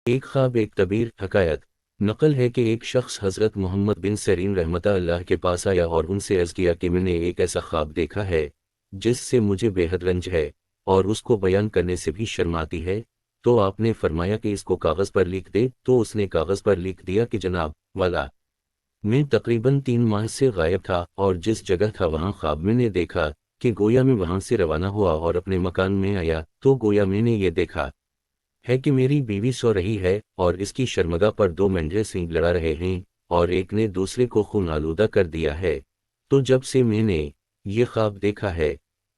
ایک خواب ایک طبیر حکایت نقل ہے کہ ایک شخص حضرت محمد بن سیرین رحمتہ اللہ کے پاس آیا اور ان سے عرض کیا کہ میں نے ایک ایسا خواب دیکھا ہے جس سے مجھے بے حد رنج ہے اور اس کو بیان کرنے سے بھی شرم آتی ہے، تو آپ نے فرمایا کہ اس کو کاغذ پر لکھ دے، تو اس نے کاغذ پر لکھ دیا کہ جناب والا، میں تقریباً 3 ماہ سے غائب تھا اور جس جگہ تھا وہاں خواب میں نے دیکھا کہ گویا میں وہاں سے روانہ ہوا اور اپنے مکان میں آیا تو گویا میں نے یہ دیکھا ہے کہ میری بیوی سو رہی ہے اور اس کی شرمگاہ پر 2 مینڈھے سینگ لڑا رہے ہیں اور ایک نے دوسرے کو خون آلودہ کر دیا ہے۔ تو جب سے میں نے یہ خواب دیکھا ہے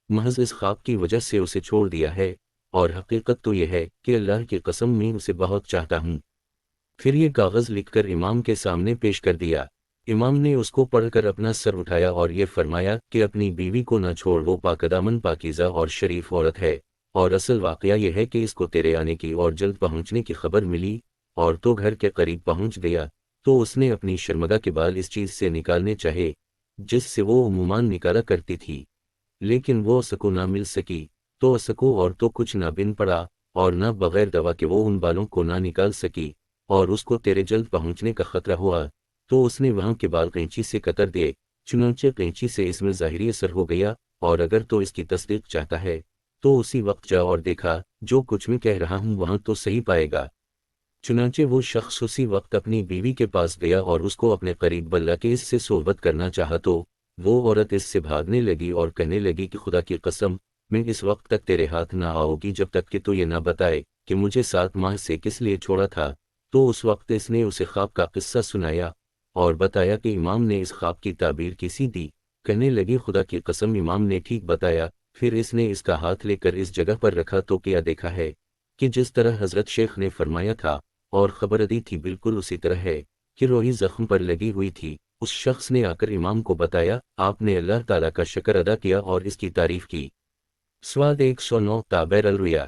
محض اس خواب کی وجہ سے اسے چھوڑ دیا ہے، اور حقیقت تو یہ ہے کہ اللہ کی قسم میں اسے بہت چاہتا ہوں۔ پھر یہ کاغذ لکھ کر امام کے سامنے پیش کر دیا۔ امام نے اس کو پڑھ کر اپنا سر اٹھایا اور یہ فرمایا کہ اپنی بیوی کو نہ چھوڑ، وہ پاکدامن پاکیزہ اور شریف عورت ہے، اور اصل واقعہ یہ ہے کہ اس کو تیرے آنے کی اور جلد پہنچنے کی خبر ملی اور تو گھر کے قریب پہنچ گیا تو اس نے اپنی شرمگاہ کے بال اس چیز سے نکالنے چاہے جس سے وہ عموماً نکالا کرتی تھی، لیکن وہ سکو نہ مل سکی، تو سکو اور تو کچھ نہ بن پڑا اور نہ بغیر دوا کے وہ ان بالوں کو نہ نکال سکی، اور اس کو تیرے جلد پہنچنے کا خطرہ ہوا تو اس نے وہاں کے بال قینچی سے کتر دیے، چنانچہ قینچی سے اس میں ظاہری اثر ہو گیا، اور اگر تو اس کی تصدیق چاہتا ہے تو اسی وقت جا اور دیکھا جو کچھ میں کہہ رہا ہوں وہاں تو صحیح پائے گا۔ چنانچہ وہ شخص اسی وقت اپنی بیوی کے پاس گیا اور اس کو اپنے قریب بلا کے اس سے صحبت کرنا چاہا تو وہ عورت اس سے بھاگنے لگی اور کہنے لگی کہ خدا کی قسم میں اس وقت تک تیرے ہاتھ نہ آؤ گی جب تک کہ تو یہ نہ بتائے کہ مجھے 7 ماہ سے کس لیے چھوڑا تھا۔ تو اس وقت اس نے اسے خواب کا قصہ سنایا اور بتایا کہ امام نے اس خواب کی تعبیر کیسی دی۔ کہنے لگی خدا کی قسم امام نے ٹھیک بتایا۔ پھر اس نے اس کا ہاتھ لے کر اس جگہ پر رکھا تو کیا دیکھا ہے کہ جس طرح حضرت شیخ نے فرمایا تھا اور خبر دی تھی بالکل اسی طرح ہے کہ روئی زخم پر لگی ہوئی تھی۔ اس شخص نے آ کر امام کو بتایا، آپ نے اللہ تعالیٰ کا شکر ادا کیا اور اس کی تعریف کی۔ سواد 109 تعبیر الرؤیا۔